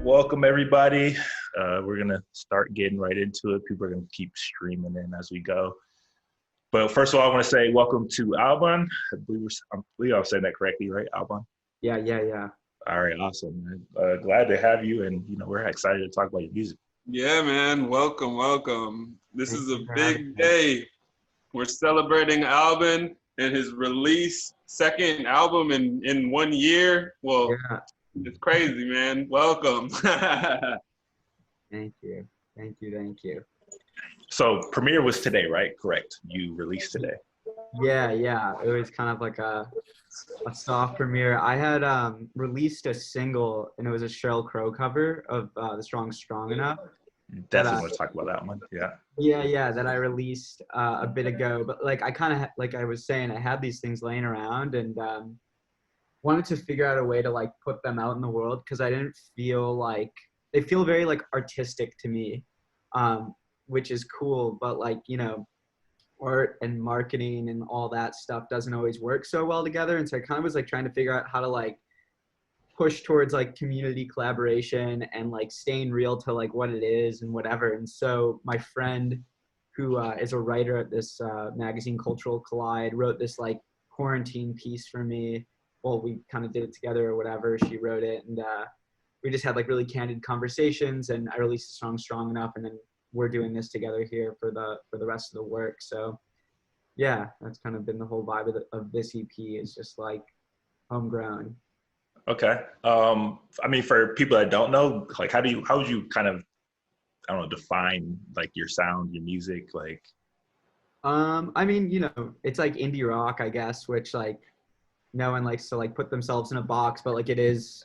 welcome everybody. We're gonna start getting right into it. People are gonna keep streaming in as we go. But first of all, I want to say welcome to Albon. I believe I'm saying that correctly, right, Albon? Yeah. All right, awesome, man. Glad to have you, and we're excited to talk about your music. Yeah, man. Welcome. This Thank is you a for big having me. day. We're celebrating Albon and his release, second album in 1 year. Well, Yeah, it's crazy, man. Welcome. thank you. So premiere was today, right? Correct. You released today. Yeah. It was kind of like a soft premiere. I had released a single, and it was a Sheryl Crow cover of the song "Strong Enough." Definitely want to talk about that one. Yeah. Yeah, that I released a bit ago. But like I kind of like I was saying, I had these things laying around and wanted to figure out a way to like put them out in the world because I didn't feel like they feel very like artistic to me, which is cool. But like art and marketing and all that stuff doesn't always work so well together. And so I kind of was like trying to figure out how to like push towards like community collaboration and like staying real to like what it is and whatever. And so my friend who is a writer at this magazine Cultural Collide wrote this like quarantine piece for me. Well, we kind of did it together or whatever. She wrote it and we just had like really candid conversations, and I released the song Strong Enough, and then we're doing this together here for the rest of the work. So yeah, that's kind of been the whole vibe of this EP, is just like homegrown. Okay. I mean, for people that don't know, like, how would you kind of, I don't know, define like your sound, your music, like? I mean, it's like indie rock, I guess, which like no one likes to like put themselves in a box, but like it is,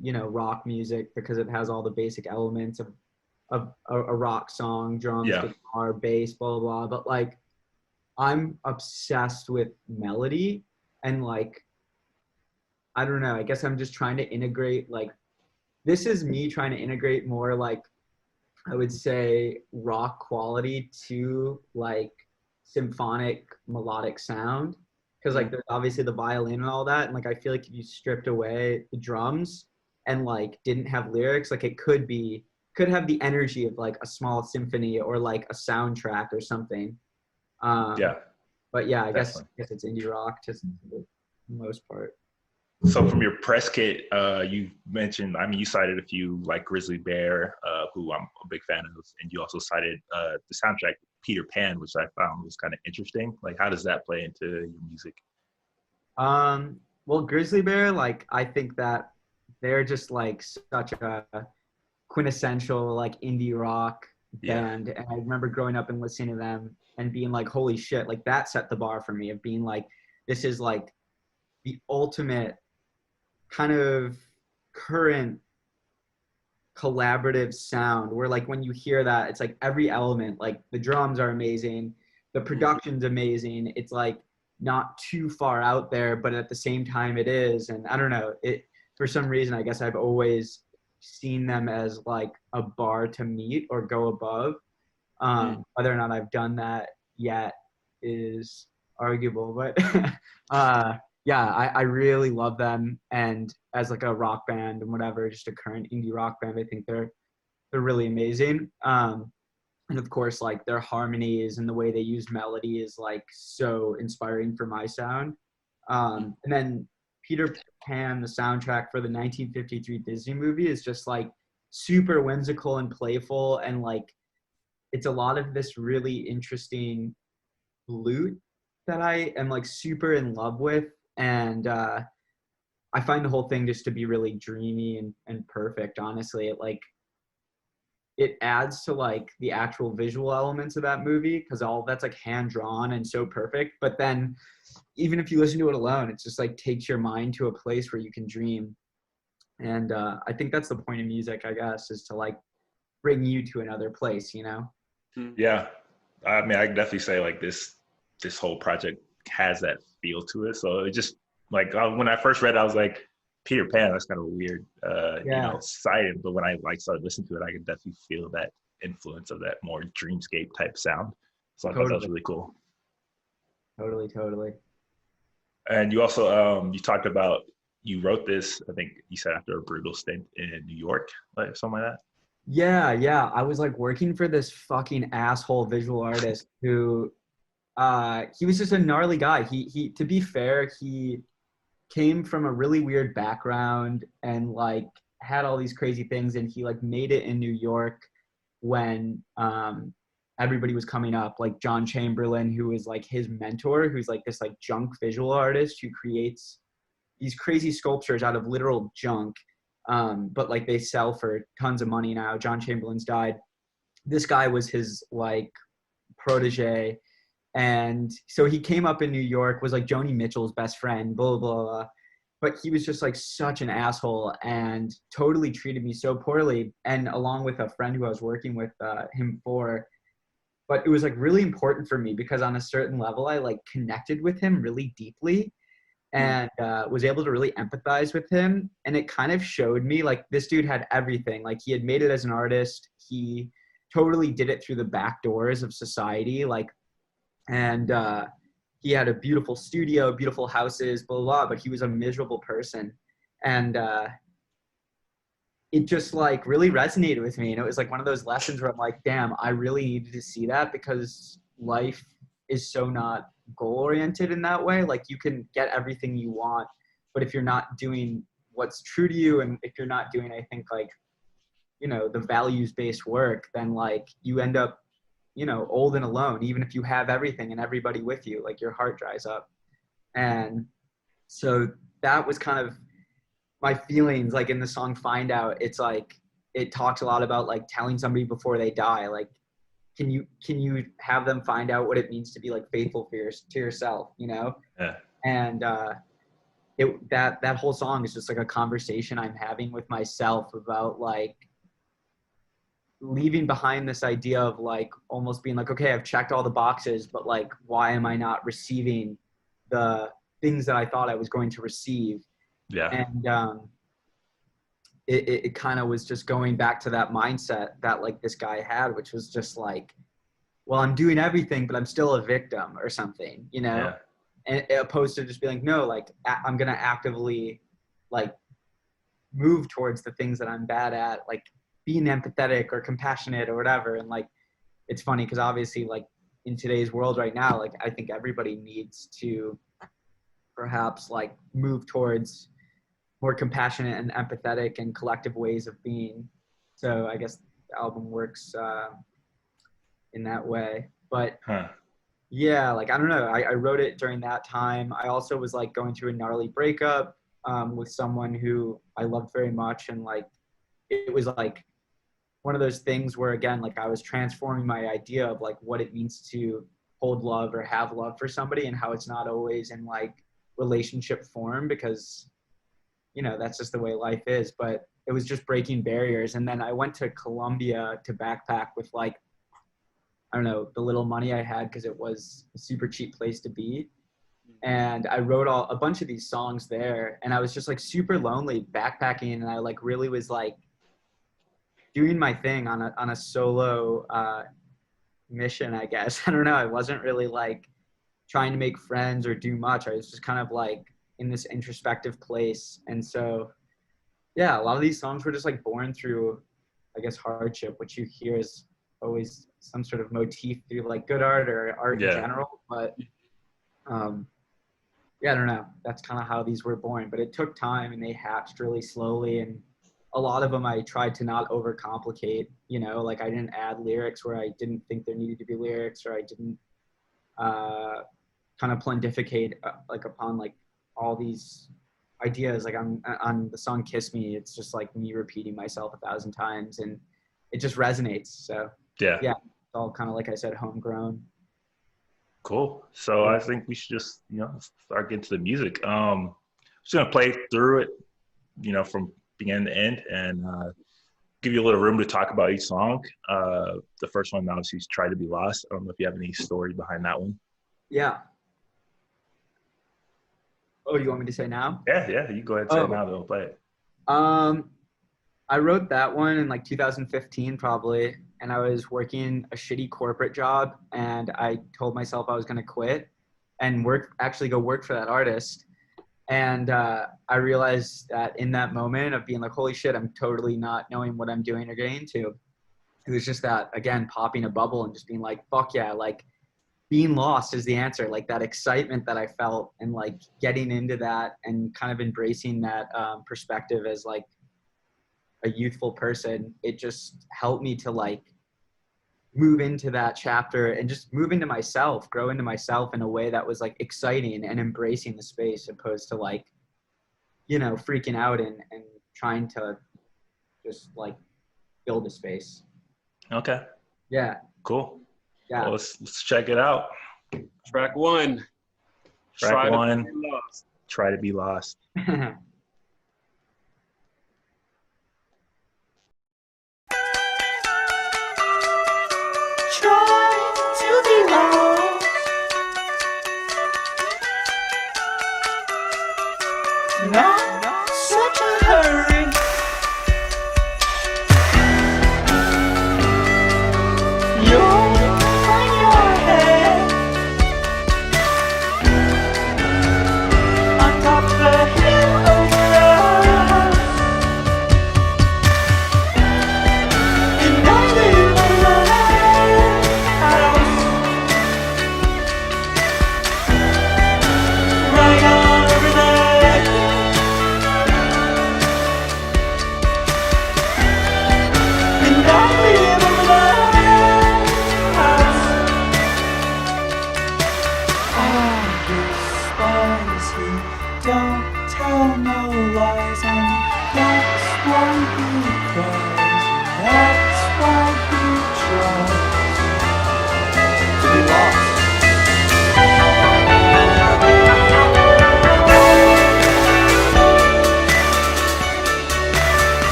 rock music because it has all the basic elements of a rock song, drums, Yeah. guitar, bass, blah, blah, blah. But like, I'm obsessed with melody and like, I don't know, I guess I'm just trying to integrate, like, this is me trying to integrate more like, I would say rock quality to like symphonic melodic sound. Cause like there's obviously the violin and all that. And like, I feel like if you stripped away the drums and like didn't have lyrics, like it could have the energy of like a small symphony or like a soundtrack or something. Yeah. But yeah, I guess Definitely. it's indie rock to the most part. So from your press kit, you mentioned, I mean, you cited a few like Grizzly Bear, who I'm a big fan of, and you also cited the soundtrack Peter Pan, which I found was kind of interesting. Like, how does that play into your music? Well, Grizzly Bear, like I think that they're just like such a quintessential like indie rock band. And I remember growing up and listening to them and being like, holy shit, like that set the bar for me of being like, this is like the ultimate kind of current collaborative sound where like when you hear that, it's like every element, like the drums are amazing, the production's amazing, it's like not too far out there, but at the same time it is. And I don't know, it for some reason I guess I've always seen them as like a bar to meet or go above. Whether or not I've done that yet is arguable, but yeah, I really love them. And as like a rock band and whatever, just a current indie rock band, I think they're really amazing. And of course, like their harmonies and the way they use melody is like so inspiring for my sound. And then Peter Pan, the soundtrack for the 1953 Disney movie, is just like super whimsical and playful, and like it's a lot of this really interesting flute that I am like super in love with. And I find the whole thing just to be really dreamy and perfect, honestly. It adds to like the actual visual elements of that movie because all that's like hand drawn and so perfect. But then even if you listen to it alone, it's just like takes your mind to a place where you can dream. And I think that's the point of music, I guess, is to like bring you to another place, Yeah. I mean, I can definitely say like this whole project has that feel to it. So it just like when I first read it, I was like, Peter Pan, that's kind of weird, sighted. But when I like started listening to it, I could definitely feel that influence of that more dreamscape type sound. So I thought that was really cool. Totally. And you also you talked about you wrote this, I think you said after a brutal stint in New York, like something like that. Yeah. I was like working for this fucking asshole visual artist who, he was just a gnarly guy. He, to be fair, he came from a really weird background and like had all these crazy things, and he like made it in New York when everybody was coming up, like John Chamberlain, who is like his mentor, who's like this like junk visual artist who creates these crazy sculptures out of literal junk, but like they sell for tons of money now. John Chamberlain's died. This guy was his like protege, and so he came up in New York, was like Joni Mitchell's best friend, blah, blah, blah. But he was just like such an asshole and totally treated me so poorly. And along with a friend who I was working with him for, but it was like really important for me because on a certain level, I like connected with him really deeply and was able to really empathize with him. And it kind of showed me like this dude had everything. Like he had made it as an artist. He totally did it through the back doors of society. Like, and he had a beautiful studio, beautiful houses, blah, blah, blah, but he was a miserable person. And it just like really resonated with me. And it was like one of those lessons where I'm like, damn, I really needed to see that because life is so not goal oriented in that way. Like you can get everything you want, but if you're not doing what's true to you, and if you're not doing, I think like, you know, the values based work, then like you end up, you know, old and alone, even if you have everything and everybody with you, like your heart dries up. And so that was kind of my feelings, like in the song Find Out. It's like, it talks a lot about like telling somebody before they die, like, can you have them find out what it means to be like faithful to yourself, you know? Yeah. And that whole song is just like a conversation I'm having with myself about like leaving behind this idea of like almost being like, okay, I've checked all the boxes, but like, why am I not receiving the things that I thought I was going to receive? Yeah. And it kind of was just going back to that mindset that like this guy had, which was just like, well, I'm doing everything, but I'm still a victim or something, you know? Yeah. And opposed to just being like, no, like I'm going to actively like move towards the things that I'm bad at, like being empathetic or compassionate or whatever. And like, it's funny because obviously like in today's world right now, like I think everybody needs to perhaps like move towards more compassionate and empathetic and collective ways of being. So I guess the album works in that way. But Huh. yeah, like, I don't know. I wrote it during that time. I also was like going through a gnarly breakup with someone who I loved very much. And like, it was like one of those things where, again, like I was transforming my idea of like what it means to hold love or have love for somebody, and how it's not always in like relationship form, because, you know, that's just the way life is. But it was just breaking barriers. And then I went to Colombia to backpack with like, I don't know, the little money I had, because it was a super cheap place to be. And I wrote a bunch of these songs there, and I was just like super lonely backpacking, and I like really was like doing my thing on a solo mission, I guess. I don't know. I wasn't really like trying to make friends or do much. I was just kind of like in this introspective place. And so, yeah, a lot of these songs were just like born through, I guess, hardship, which you hear is always some sort of motif through like good art or art in Yeah. general. But yeah, I don't know. That's kind of how these were born. But it took time, and they hatched really slowly. And a lot of them I tried to not overcomplicate, you know, like I didn't add lyrics where I didn't think there needed to be lyrics, or I didn't kind of pontificate like upon like all these ideas. Like on the song Kiss Me, it's just like me repeating myself 1,000 times, and it just resonates. So Yeah. yeah, it's all kind of, like I said, homegrown. Cool. So Yeah. I think we should just, start getting to the music. Just gonna play through it, from beginning to end, and give you a little room to talk about each song. The first one obviously is Try to Be Lost. I don't know if you have any story behind that one. Yeah. Oh, you want me to say now? Yeah, you go ahead and say it now, then we'll play it. I wrote that one in like 2015 probably, and I was working a shitty corporate job, and I told myself I was going to quit and go work for that artist. And I realized that in that moment of being like, holy shit, I'm totally not knowing what I'm doing or getting into. It was just that, again, popping a bubble and just being like, fuck yeah, like being lost is the answer. Like that excitement that I felt and like getting into that and kind of embracing that perspective as like a youthful person, it just helped me to like move into that chapter and just move into myself, grow into myself in a way that was like exciting and embracing the space opposed to like, you know, freaking out and trying to just like build a space. Okay. Yeah. Cool. Yeah. Well, let's check it out. Track 1. Track 1. To be lost. Try to be lost. Try to be lost. Not such a hurry. You'll find your head on top of the hill over us. And I live on the house right on over there. And I live on the house. Despise he don't tell no lies, and that's why he cries. That's why he tries to be lost.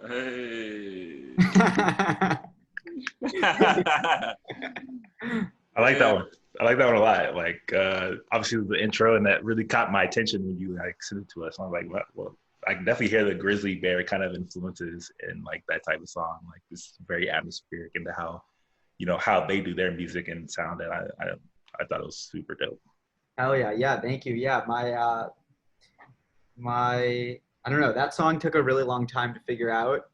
Hey. I like that one. I like that one a lot. Like, obviously the intro, and that really caught my attention when you like sent it to us. I was like, well, I can definitely hear the grizzly bear kind of influences in like that type of song. Like this very atmospheric into how, you know, how they do their music and sound. And I thought it was super dope. Hell yeah. Yeah. Thank you. Yeah. I don't know, that song took a really long time to figure out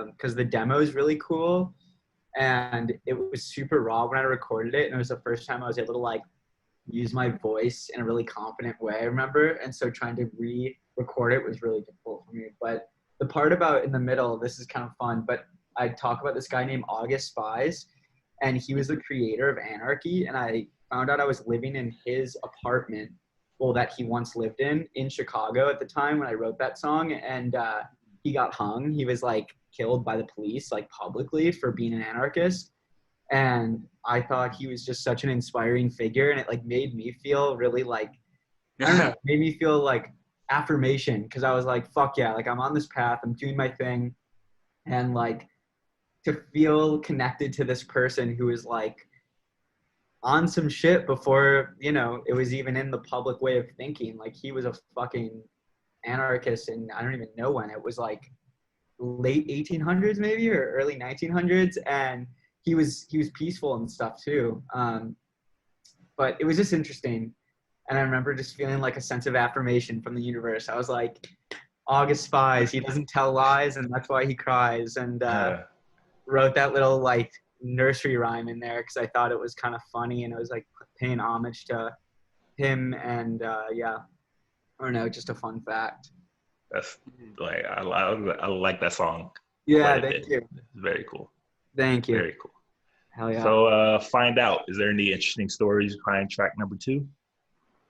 because the demo is really cool and it was super raw when I recorded it, and it was the first time I was able to like use my voice in a really confident way, I remember. And so trying to re-record it was really difficult for me. But the part about in the middle, this is kind of fun, but I talk about this guy named August Spies, and he was the creator of Anarchy, and I found out I was living in his apartment, well, that he once lived in Chicago at the time when I wrote that song, and he got hung. He was like killed by the police, like publicly, for being an anarchist. And I thought he was just such an inspiring figure, and it like made me feel really like, I don't know, it made me feel like affirmation, because I was like, fuck yeah, like I'm on this path, I'm doing my thing, and like to feel connected to this person who is like on some shit before, you know, it was even in the public way of thinking. Like he was a fucking anarchist, and I don't even know when. It was like late 1800s maybe, or early 1900s, and he was peaceful and stuff too. But it was just interesting, and I remember just feeling like a sense of affirmation from the universe. I was like, August Spies, he doesn't tell lies, and that's why he cries. And wrote that little like nursery rhyme in there because I thought it was kind of funny, and it was like paying homage to him. And yeah, I don't know, just a fun fact. That's like I like that song. Yeah, thank you. It's very cool. Thank you. Very cool. Hell yeah. So find out, is there any interesting stories behind track number 2?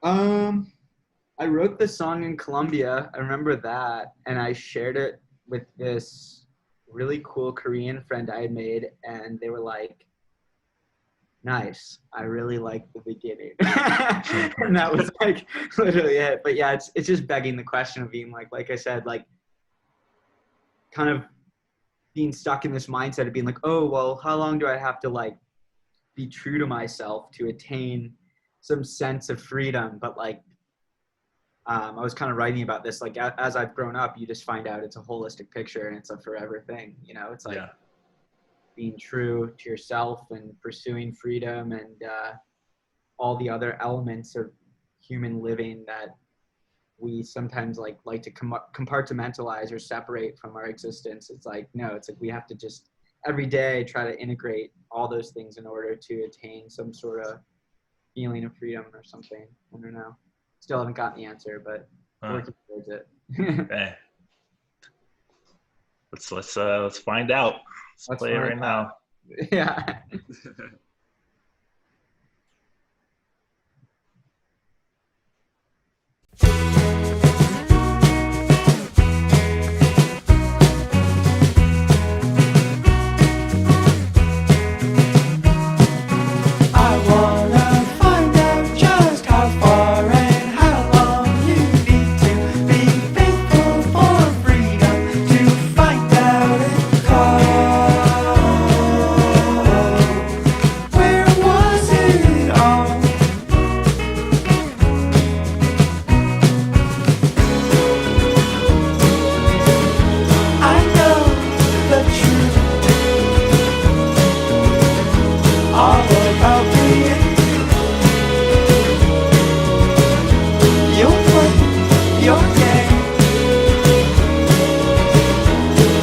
I wrote the song in Colombia. I remember that, and I shared it with this really cool Korean friend I had made, and they were like, nice, I really like the beginning. And that was like literally it. But yeah, it's just begging the question of being like I said, like kind of being stuck in this mindset of being like, oh, well, how long do I have to like be true to myself to attain some sense of freedom? But like, I was kind of writing about this, like as I've grown up, you just find out it's a holistic picture and it's a forever thing. You know, it's like being true to yourself and pursuing freedom and all the other elements of human living that we sometimes like to compartmentalize or separate from our existence. It's like, no, it's like we have to just every day try to integrate all those things in order to attain some sort of feeling of freedom or something. I don't know. Still haven't gotten the answer, but working towards it. Okay. Let's find out. Let's play it right now. Yeah. I wanna find out just how far and how long you need to be faithful for freedom to find out and call. Where was it all? I know the truth. All about being you'll play your game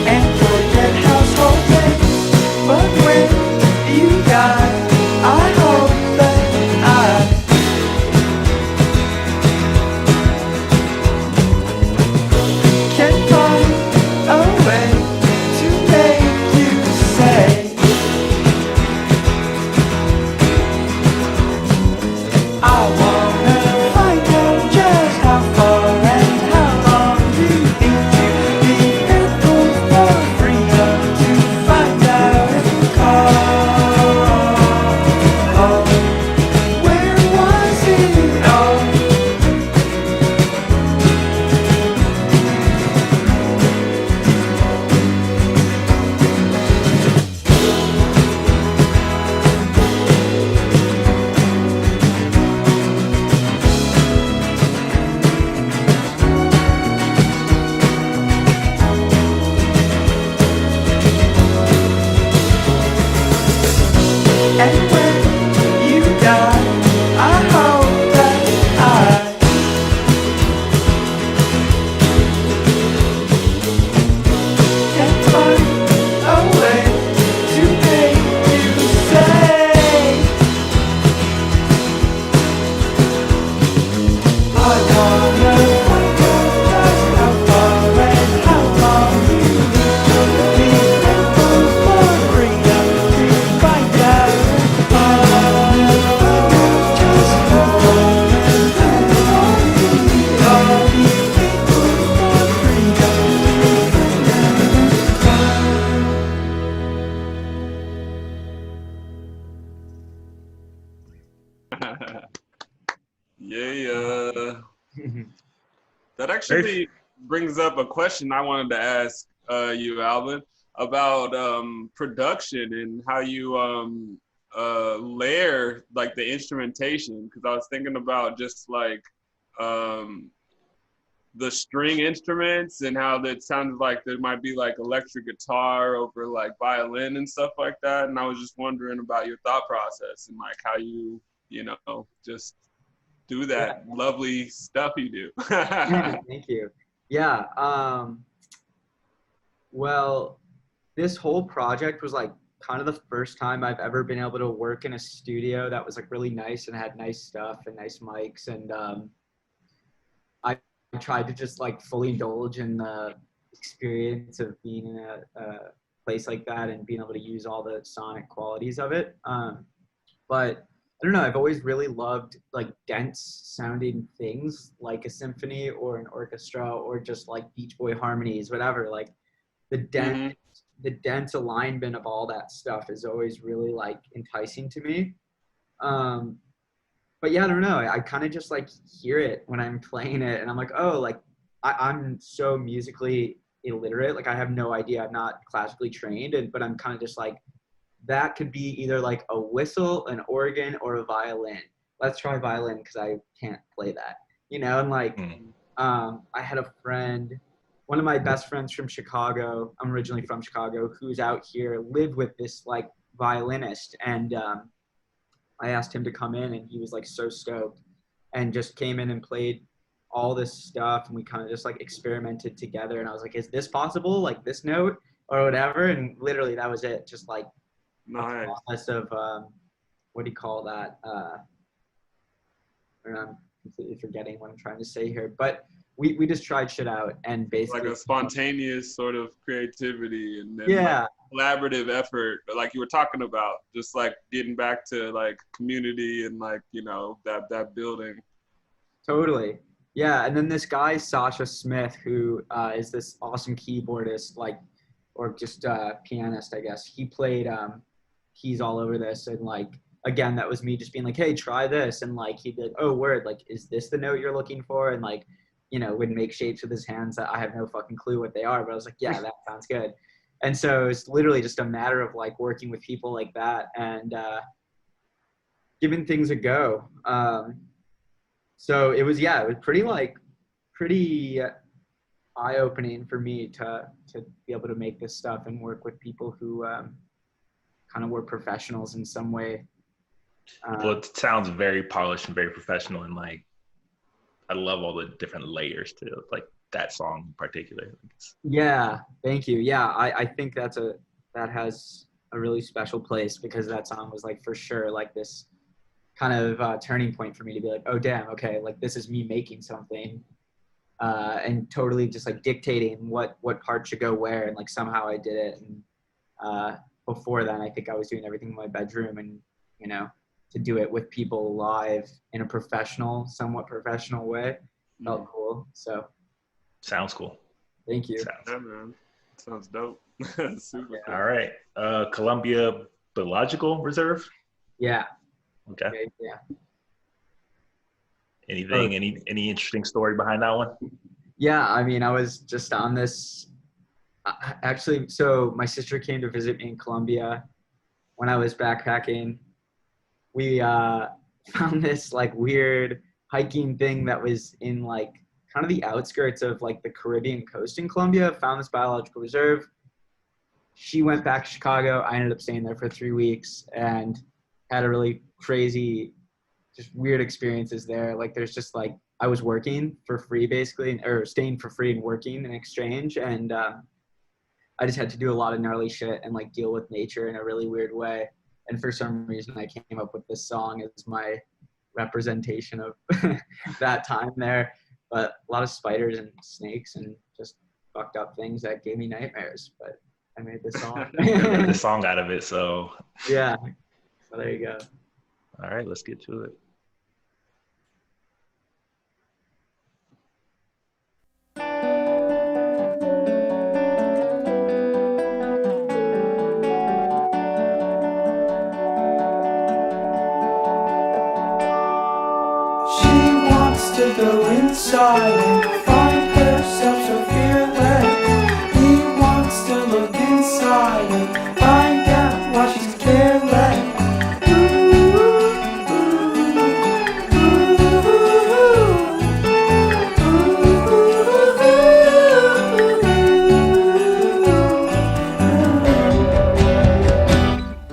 and forget household things. But when you die, I hope that I can find a way to make you say I wanna find out just how far and how long you need to be faithful for freedom to find out and call. Where was it all? And when you die, I hope that I can find a way to make you say I wanna find out just how far and how long you need to be faithful for freedom to find out. Just how far and how long you need to be faithful for freedom to Yeah. That actually brings up a question I wanted to ask you, Albon, about production and how you layer like the instrumentation. Because I was thinking about just like the string instruments and how that sounded like there might be like electric guitar over like violin and stuff like that. And I was just wondering about your thought process and like how you know, just do that lovely stuff you do. Thank you. Yeah. Well, this whole project was like kind of the first time I've ever been able to work in a studio that was like really nice and had nice stuff and nice mics. And I tried to just like fully indulge in the experience of being in a place like that and being able to use all the sonic qualities of it. But I don't know, I've always really loved like dense sounding things like a symphony or an orchestra or just like Beach Boy harmonies, whatever. Like the dense alignment of all that stuff is always really like enticing to me. But yeah, I don't know. I kind of just like hear it when I'm playing it and I'm like, oh, like I'm so musically illiterate. Like I have no idea. I'm not classically trained, but I'm kind of just like, that could be either like a whistle, an organ, or a violin. Let's try violin because I can't play that, and like, I had a friend, one of my best friends from Chicago, I'm originally from Chicago, who's out here, lived with this like violinist. And I asked him to come in and he was like so stoked and just came in and played all this stuff. And we kind of just like experimented together. And I was like, is this possible? Like this note or whatever. And literally that was it. Just like Nice. a process of, what do you call that? I'm completely forgetting what I'm trying to say here, but we just tried shit out and basically Like a spontaneous sort of creativity and then yeah, like collaborative effort, like you were talking about, just like getting back to like community and like, that building. totally. Yeah. And then this guy, Sasha Smith, who is this awesome keyboardist, like, or just pianist, I guess. He played keys all over this. And like, again, that was me just being like, hey, try this. And like, he'd be like, oh, word, like, is this the note you're looking for? And like, would make shapes with his hands that I have no fucking clue what they are. But I was like, yeah, that sounds good. And so it's literally just a matter of like working with people like that and giving things a go. So it was pretty eye-opening for me to be able to make this stuff and work with people who kind of were professionals in some way. Well, it sounds very polished and very professional, and like I love all the different layers to like that song in particular. Yeah, thank you. Yeah, I think that has a really special place because that song was like for sure like this kind of turning point for me to be like, oh damn, okay, like this is me making something and totally just like dictating what part should go where, and like somehow I did it. And before then, I think I was doing everything in my bedroom, and to do it with people live in a somewhat professional way felt cool. So sounds cool. Thank you. Yeah, man. Sounds dope. Super cool. All right. Columbia Biological Reserve. Yeah. Okay. Yeah. Anything? Any interesting story behind that one? Yeah. I mean, I was just on this. Actually, so my sister came to visit me in Columbia when I was backpacking. We found this like weird hiking thing that was in like kind of the outskirts of like the Caribbean coast in Colombia. Found this biological reserve. She went back to Chicago. I ended up staying there for 3 weeks and had a really crazy, just weird experiences there. Like there's just like, I was working for free basically, or staying for free and working in exchange. And I just had to do a lot of gnarly shit and like deal with nature in a really weird way. And for some reason I came up with this song as my representation of that time there. But a lot of spiders and snakes and just fucked up things that gave me nightmares. But I made this song. Made the song out of it, so. Yeah. So there you go. All right, let's get to it. To go inside and find herself so fearless. He wants to look inside and find out why she's careless.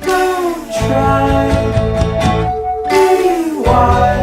Don't try, be wise.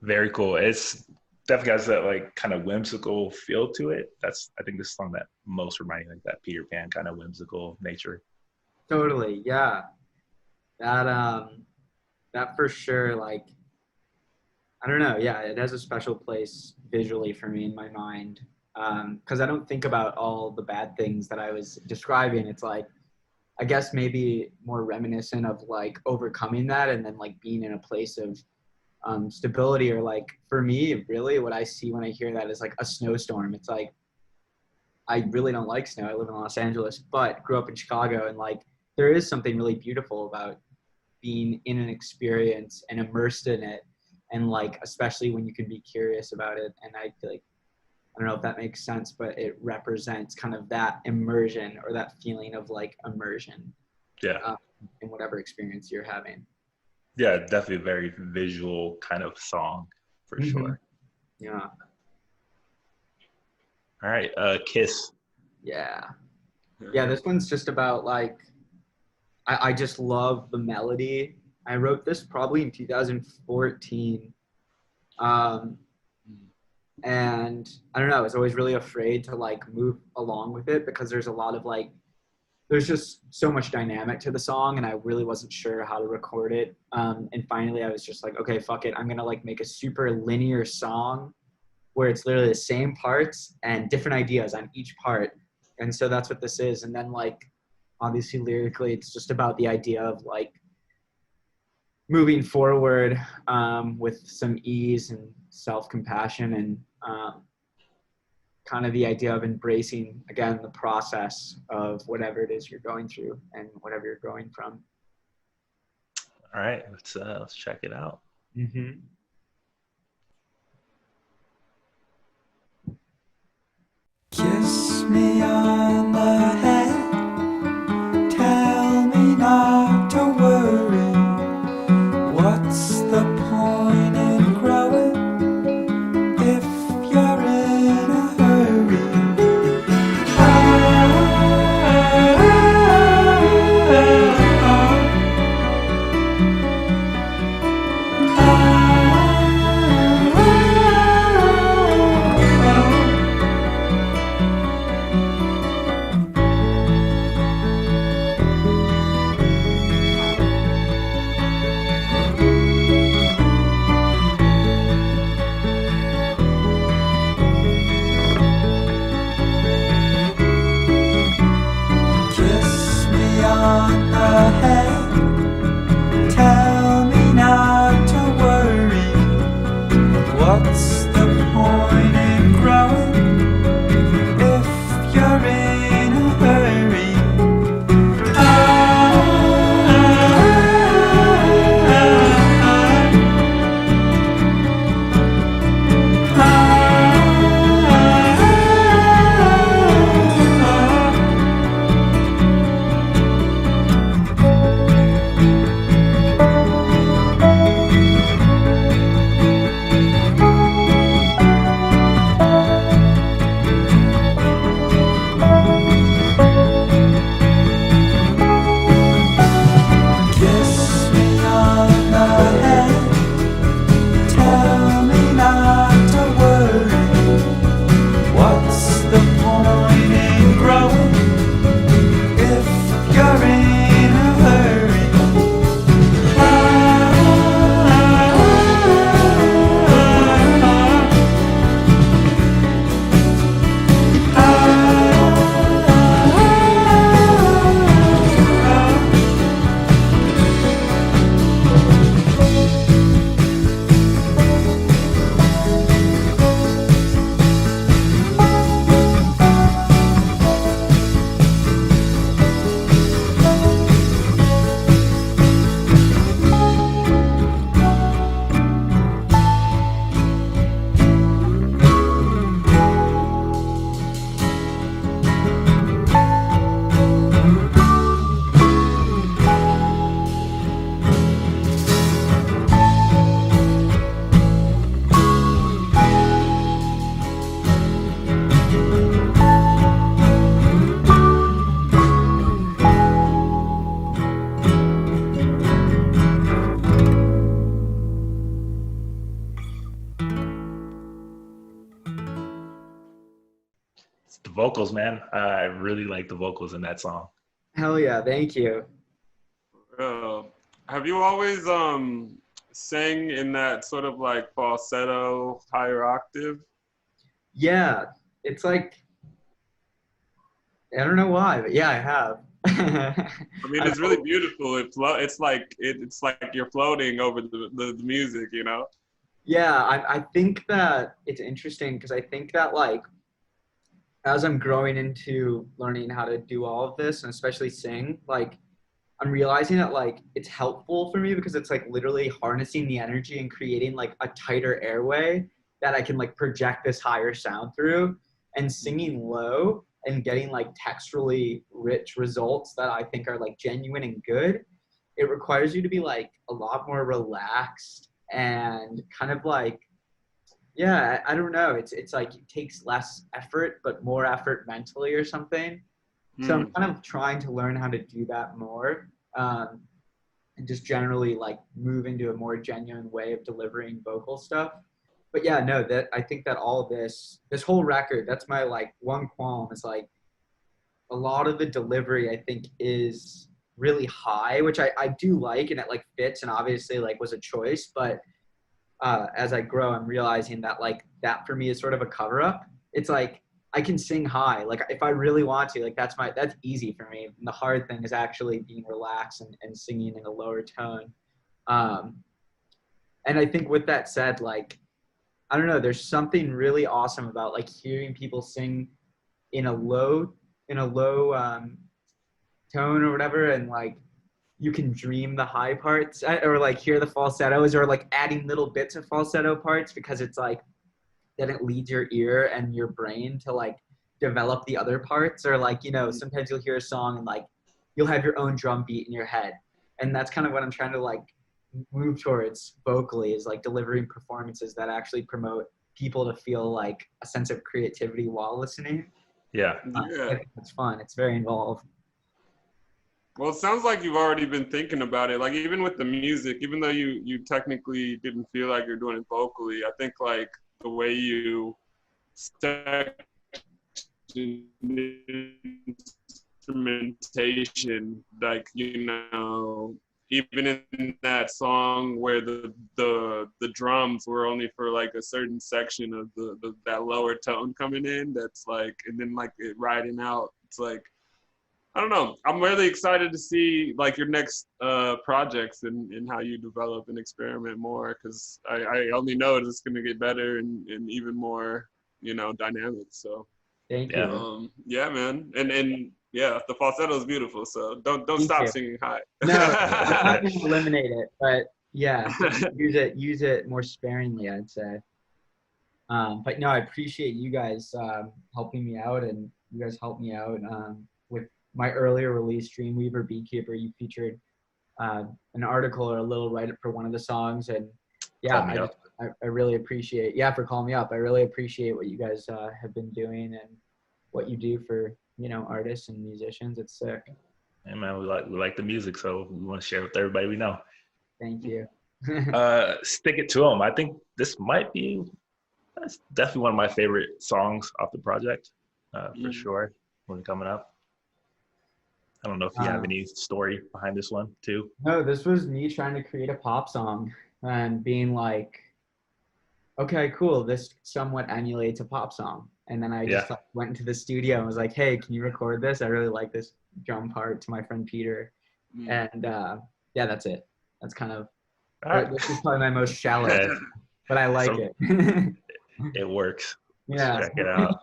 Very cool. It's definitely has that like kind of whimsical feel to it. That's I think the song that most reminded me like that Peter Pan kind of whimsical nature. Totally, yeah. That for sure, like, I don't know, yeah, it has a special place visually for me in my mind. Because I don't think about all the bad things that I was describing. It's like, I guess maybe more reminiscent of like overcoming that and then like being in a place of stability, or like for me, really what I see when I hear that is like a snowstorm. It's like, I really don't like snow. I live in Los Angeles, but grew up in Chicago, and like there is something really beautiful about being in an experience and immersed in it, and like especially when you can be curious about it. And I feel like, I don't know if that makes sense, but it represents kind of that immersion or that feeling of like immersion Yeah. in whatever experience you're having. Yeah, definitely a very visual kind of song for Mhm. sure. Yeah. All right, Kiss. Yeah. Yeah, this one's just about like, I just love the melody. I wrote this probably in 2014. And I don't know, I was always really afraid to like move along with it because there's a lot of like, there's just so much dynamic to the song, and I really wasn't sure how to record it. And finally I was just like, okay, fuck it. I'm going to like make a super linear song where it's literally the same parts and different ideas on each part. And so that's what this is. And then like, obviously lyrically, it's just about the idea of like moving forward with some ease and self-compassion, and kind of the idea of embracing, again, the process of whatever it is you're going through and whatever you're growing from. All right, let's check it out. Mm-hmm. Kiss me on the head, tell me not to worry. What's the point in growing if you're in a hurry? the vocals, man. I really like the vocals in that song. Hell yeah, thank you. Have you always sang in that sort of like falsetto higher octave? Yeah, it's like, I don't know why, but yeah, I have. I mean, it's really beautiful. It's like you're floating over the music, you know? Yeah, I think that it's interesting because I think that like as I'm growing into learning how to do all of this and especially sing, like I'm realizing that like it's helpful for me because it's like literally harnessing the energy and creating like a tighter airway that I can like project this higher sound through, and singing low and getting like texturally rich results that I think are like genuine and good. It requires you to be like a lot more relaxed and kind of like, yeah, I don't know. It's like it takes less effort, but more effort mentally or something. So I'm kind of trying to learn how to do that more, and just generally like move into a more genuine way of delivering vocal stuff. But yeah, no, that I think that all this whole record, that's my like one qualm is like a lot of the delivery I think is really high, which I do like, and it like fits and obviously like was a choice. But as I grow, I'm realizing that like that for me is sort of a cover up. It's like I can sing high, like if I really want to, like that's easy for me. And the hard thing is actually being relaxed and singing in a lower tone. And I think with that said, like, I don't know, there's something really awesome about like hearing people sing in a low tone or whatever, and like you can dream the high parts or like hear the falsettos or like adding little bits of falsetto parts, because it's like then it leads your ear and your brain to like develop the other parts. Or like, you know, sometimes you'll hear a song and like you'll have your own drum beat in your head, and that's kind of what I'm trying to like move towards vocally, is like delivering performances that actually promote people to feel like a sense of creativity while listening. Yeah. I think it's fun. It's very involved. Well, it sounds like you've already been thinking about it. Like even with the music, even though you technically didn't feel like you're doing it vocally, I think like the way you instrumentation, like, you know, even in that song where the drums were only for like a certain section of that lower tone coming in, that's like, and then like it riding out, it's like, I don't know. I'm really excited to see like your next projects and how you develop and experiment more, because I only know it's going to get better and even more, you know, dynamic. So Thank you. yeah, man. And yeah, the falsetto is beautiful. So don't Thank stop you. singing high. No, I'm not going to eliminate it, but yeah, use it more sparingly, I'd say. But no, I appreciate you guys helping me out, and you guys helped me out with my earlier release, Dreamweaver Beekeeper. You featured an article or a little write-up for one of the songs, and yeah, I really appreciate, for calling me up. I really appreciate what you guys have been doing and what you do for, you know, artists and musicians. It's sick. Hey man, we like the music, so we want to share it with everybody we know. Thank you. Stick It to them. I think this might be, that's definitely one of my favorite songs off the project, for sure, when coming up. I don't know if you have any story behind this one too. No, this was me trying to create a pop song and being like, okay, cool, this somewhat emulates a pop song. And then I just like, went into the studio and was like, hey, can you record this? I really like this drum part, to my friend Peter. And yeah, that's it. That's kind of, this is probably my most shallow, but I like it. It works. Yeah. Check it out.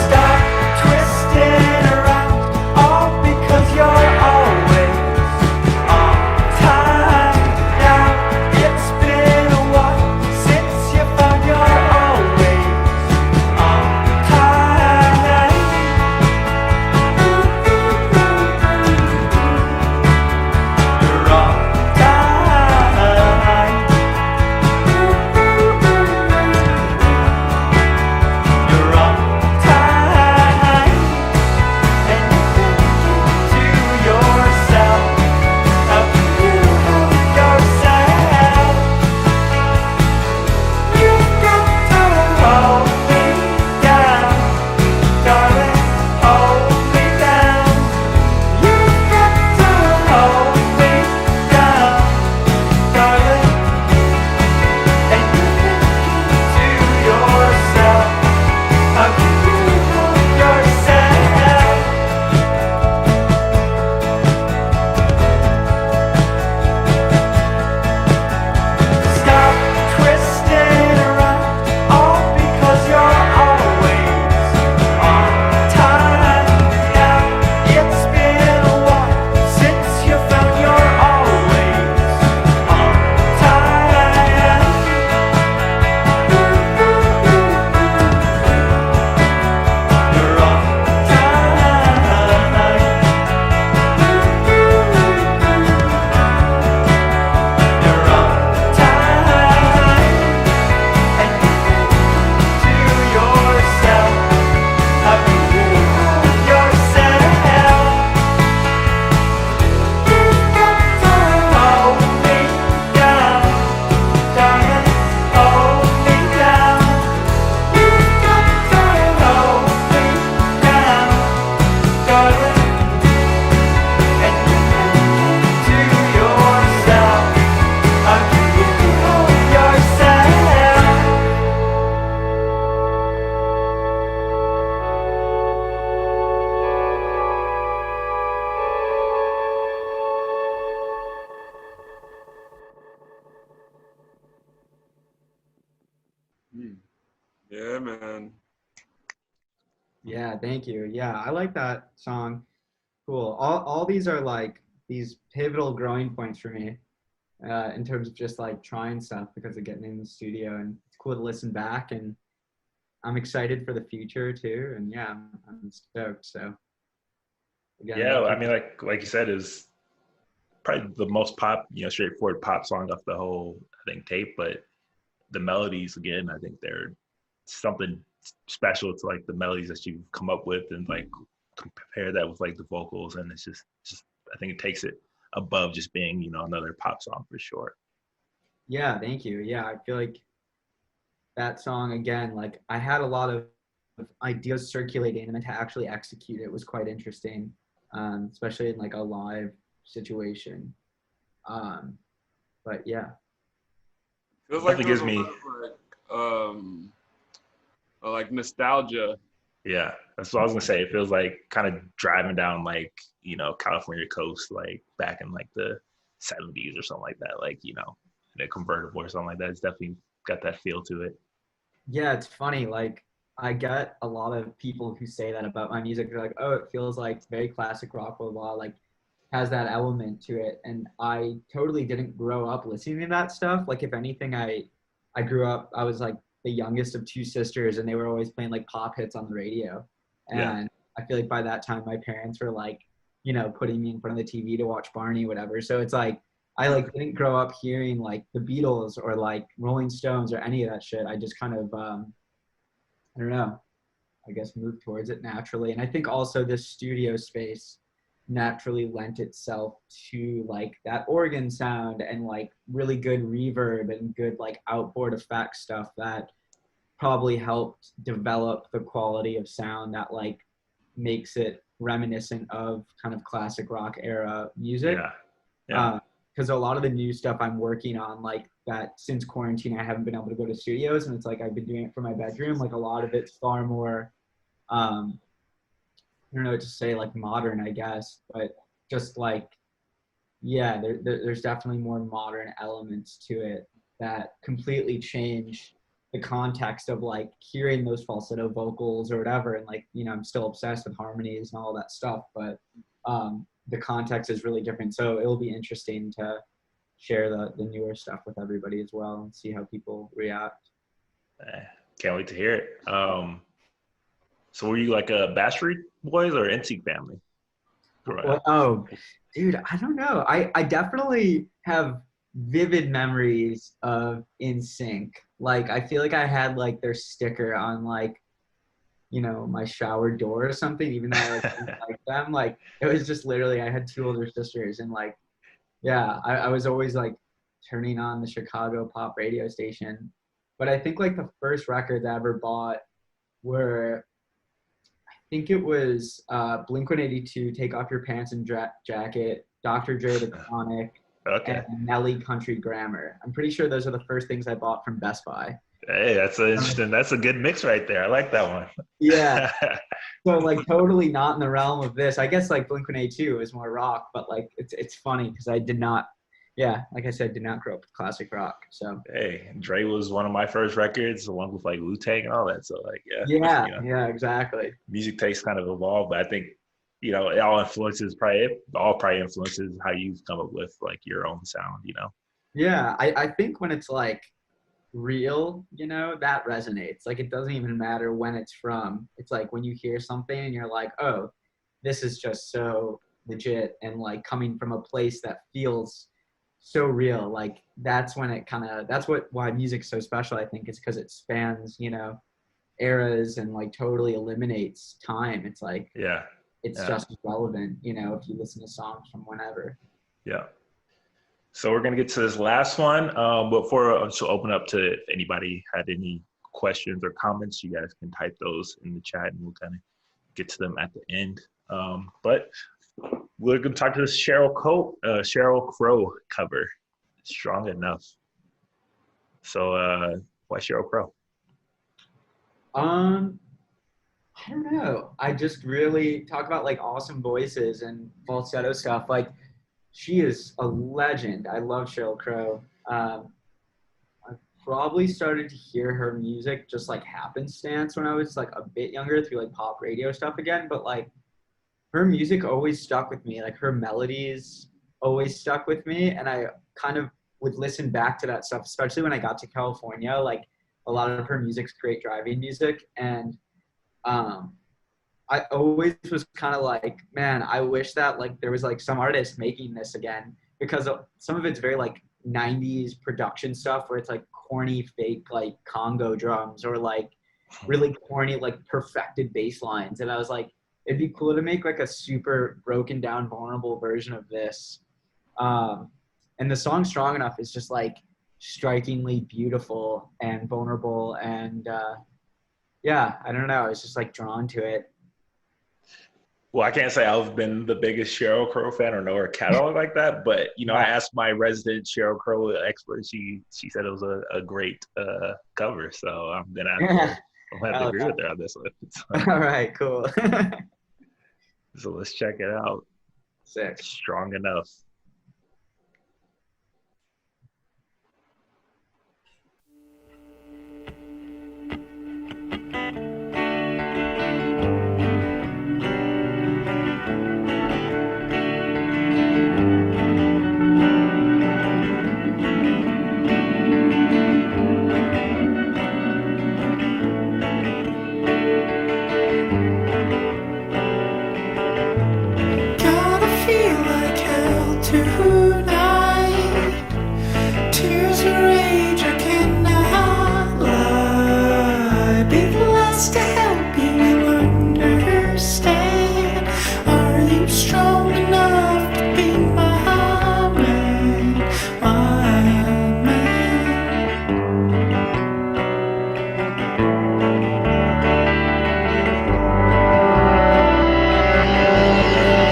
Stop Yeah, thank you. Yeah, I like that song. Cool. All these are like these pivotal growing points for me in terms of just like trying stuff because of getting in the studio, and it's cool to listen back, and I'm excited for the future too. And yeah, I'm stoked. So again, Yeah, thank I you. mean, like you said, is probably the most pop, straightforward pop song off the whole, I think, tape. But the melodies, again, I think they're something special to like the melodies that you've come up with, and like compare that with like the vocals, and it's just I think it takes it above just being another pop song for sure. Yeah, thank you. Yeah, I feel like that song again, like I had a lot of ideas circulating, and then to actually execute it was quite interesting, especially in like a live situation. Um, but yeah, Feels like Definitely there was gives a lot me, of like nostalgia. yeah, that's what I was gonna say. It feels like kind of driving down like California coast, like back in like the '70s or something like that, like in a convertible or something like that. It's definitely got that feel to it. yeah, it's funny. Like I get a lot of people who say that about my music. They're like, "Oh, it feels like very classic rock, blah blah." Like has that element to it, and I totally didn't grow up listening to that stuff. Like if anything, I grew up. I was like the youngest of two sisters, and they were always playing like pop hits on the radio. Yeah, And I feel like by that time, my parents were like, putting me in front of the TV to watch Barney, whatever. So it's like I like didn't grow up hearing like the Beatles or like Rolling Stones or any of that shit. I just kind of I don't know, I guess moved towards it naturally. And I think also this studio space naturally lent itself to like that organ sound and like really good reverb and good like outboard effect stuff that probably helped develop the quality of sound that like makes it reminiscent of kind of classic rock era music. yeah, yeah, Because a lot of the new stuff I'm working on, like that since quarantine, I haven't been able to go to studios, and it's like I've been doing it from my bedroom. Like a lot of it's far more, um, I don't know what to say, like modern, I guess, but just like, yeah, there's definitely more modern elements to it that completely change the context of like hearing those falsetto vocals or whatever. And like, I'm still obsessed with harmonies and all that stuff, but the context is really different. So it'll be interesting to share the newer stuff with everybody as well and see how people react. Eh, can't wait to hear it. So were you like a Backstreet Boys or NSYNC family growing Well, up? oh, dude, I don't know. I definitely have vivid memories of In Sync. Like, I feel like I had like their sticker on like, my shower door or something, even though I like didn't like them. Like, it was just literally, I had two older sisters, and like, yeah, I was always like turning on the Chicago pop radio station. But I think like the first records I ever bought were think it was Blink-182, Take Off Your Pants and Jacket, Dr. Dre, The Chronic, and Okay. Nelly Country Grammar. I'm pretty sure those are the first things I bought from Best Buy. Hey, that's an interesting. That's a good mix right there. I like that one. Yeah, so like totally not in the realm of this. I guess like Blink-182 is more rock, but like it's funny because I did not, yeah, like I said, did not grow up with classic rock. So Hey, Dre was one of my first records, along with like Wu-Tang and all that. So like, yeah, yeah, yeah, exactly. music tastes kind of evolved, but I think it all influences probably influences how you come up with like your own sound. Yeah, I think when it's like real, that resonates. Like it doesn't even matter when it's from. It's like when you hear something and you're like, oh, this is just so legit and like coming from a place that feels so real. Like that's when it that's why music's so special, I think, is because it spans, eras and like totally eliminates time. It's like Yeah, it's yeah, just as relevant, if you listen to songs from whenever. yeah. So we're gonna get to this last one. Before I shall open up to if anybody had any questions or comments, you guys can type those in the chat, and we'll kind of get to them at the end. But we're gonna talk to this Sheryl Crow cover, "Strong Enough." So why Sheryl Crow? Um, I don't know. I just really talk about like awesome voices and falsetto stuff. Like she is a legend. I love Sheryl Crow. probably started to hear her music just like happenstance when I was like a bit younger through like pop radio stuff again. But like her music always stuck with me. Like her melodies always stuck with me. And I kind of would listen back to that stuff, especially when I got to California. Like a lot of her music's great driving music. And I always was kind of like, man, I wish that like there was like some artist making this again, because some of it's very like 90s production stuff where it's like corny fake like Congo drums or like really corny like perfected bass lines. And I was like, it'd be cool to make like a super broken down vulnerable version of this. And the song Strong Enough is just like strikingly beautiful and vulnerable. And yeah, I don't know, I was just like drawn to it. Well, I can't say I've been the biggest Sheryl Crow fan or know her catalog like that, but I asked my resident Sheryl Crow expert. She said it was a great cover, so I'm gonna have to agree with her on this one. So, all right, cool. so let's check it out. Sick. Strong Enough. Gotta feel like hell tonight. Tears of rage, I cannot lie. Be blessed to help you understand. Are you strong enough to be my man? My man.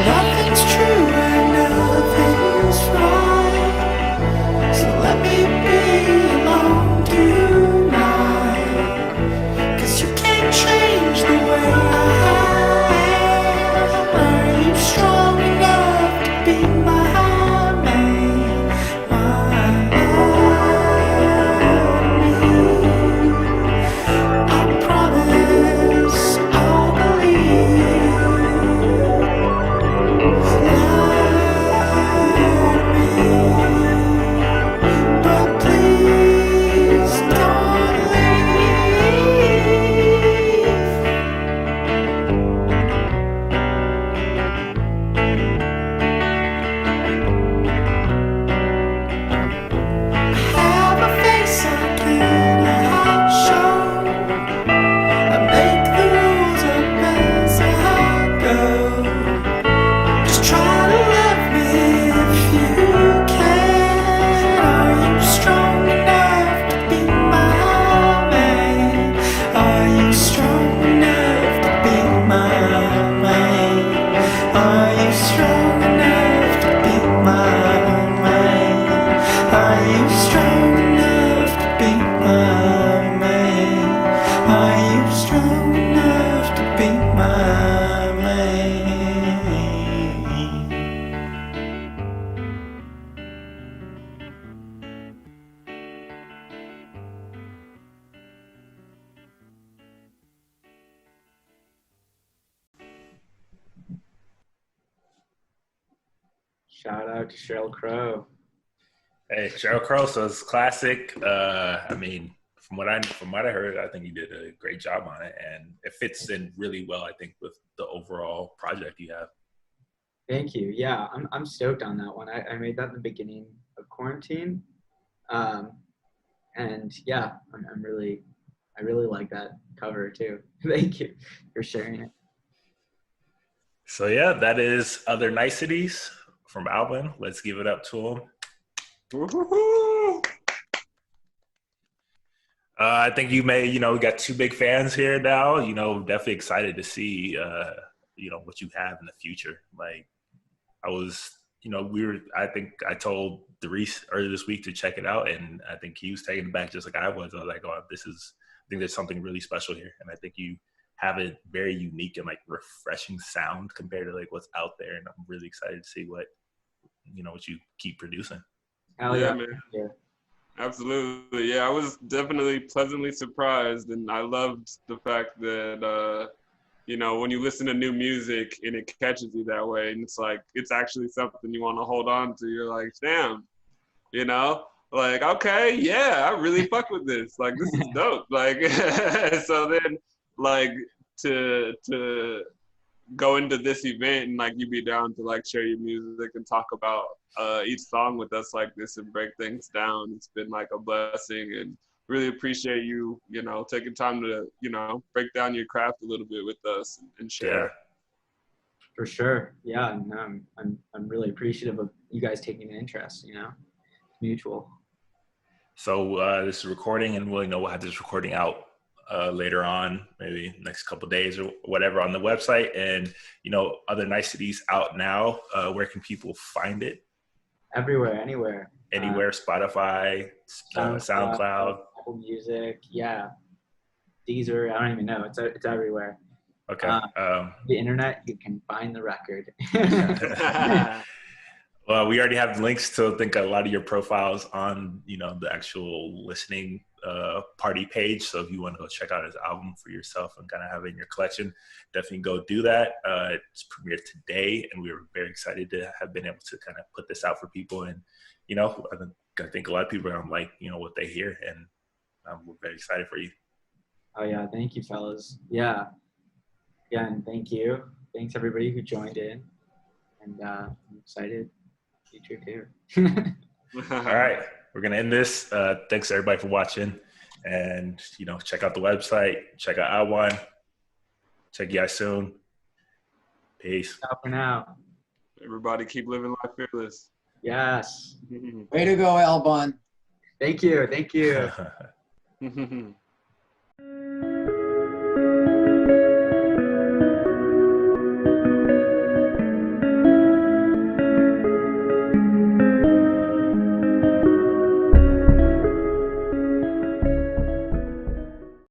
Nothing's true and nothing's right. So let me be alone tonight. 'Cause you can't change the way I am. Are you strong enough to be my man? My man. I promise I'll believe. But please don't leave. Have a face I cannot show. I make the rules up as I go. Just try to love me if you can. Are you strong enough to be my man? Are you strong enough to be my man? Are you strong enough to be my man? Are you strong enough to be my man? Are you strong enough to be my man? Shout out to Sheryl Crow. Hey, Sheryl Crow, so it's classic. I mean, from what I heard, I think you did a great job on it, and it fits in really well, I think, with the overall project you have. Thank you. Yeah, I'm stoked on that one. I made that in the beginning of quarantine. And yeah, I really like that cover too. Thank you for sharing it. So yeah, that is Other Niceties from Albon. Let's give it up to him. Woo-hoo-hoo. I think we got two big fans here now. Definitely excited to see, what you have in the future. Like, I was, I think I told Darius earlier this week to check it out, and I think he was taken aback just like I was. I was like, oh, I think there's something really special here, and I think you have a very unique and like refreshing sound compared to like what's out there, and I'm really excited to see what you keep producing. Hell Yeah, yeah. man. Yeah. Absolutely. Yeah, I was definitely pleasantly surprised, and I loved the fact that you know, when you listen to new music and it catches you that way, and it's like it's actually something you want to hold on to. You're like, damn, you know, like okay, yeah, I really fuck with this. Like this is dope. Like so then like to go into this event and like you be down to like share your music and talk about each song with us like this and break things down. It's been like a blessing, and really appreciate you, you know, taking time to, you know, break down your craft a little bit with us and share. Yeah. For sure. Yeah. And I'm really appreciative of you guys taking an interest, you know, it's mutual. So this is recording, and we'll have this recording out later on, maybe next couple of days or whatever, on the website. And you know, other Niceties out now. Where can people find it? Everywhere, anywhere. Anywhere, Spotify, SoundCloud. Apple Music, yeah. Deezer, I don't even know. It's everywhere. Okay. The internet, you can find the record. Well, we already have links to, I think, a lot of your profiles on, you know, the actual listening party page. So if you want to go check out his album for yourself and kind of have it in your collection, definitely go do that. It's premiered today, and we were very excited to have been able to kind of put this out for people. And, you know, I think a lot of people are going to like, you know, what they hear, and we're very excited for you. Oh, yeah. Thank you, fellas. Yeah. Yeah, and thank you. Thanks, everybody who joined in. And I'm excited. Future too. All right. We're going to end this. Thanks, everybody, for watching. And, you know, check out the website. Check out Albon. Check you guys soon. Peace. Out for now. Everybody keep living life fearless. Yes. Way to go, Albon. Thank you. Thank you.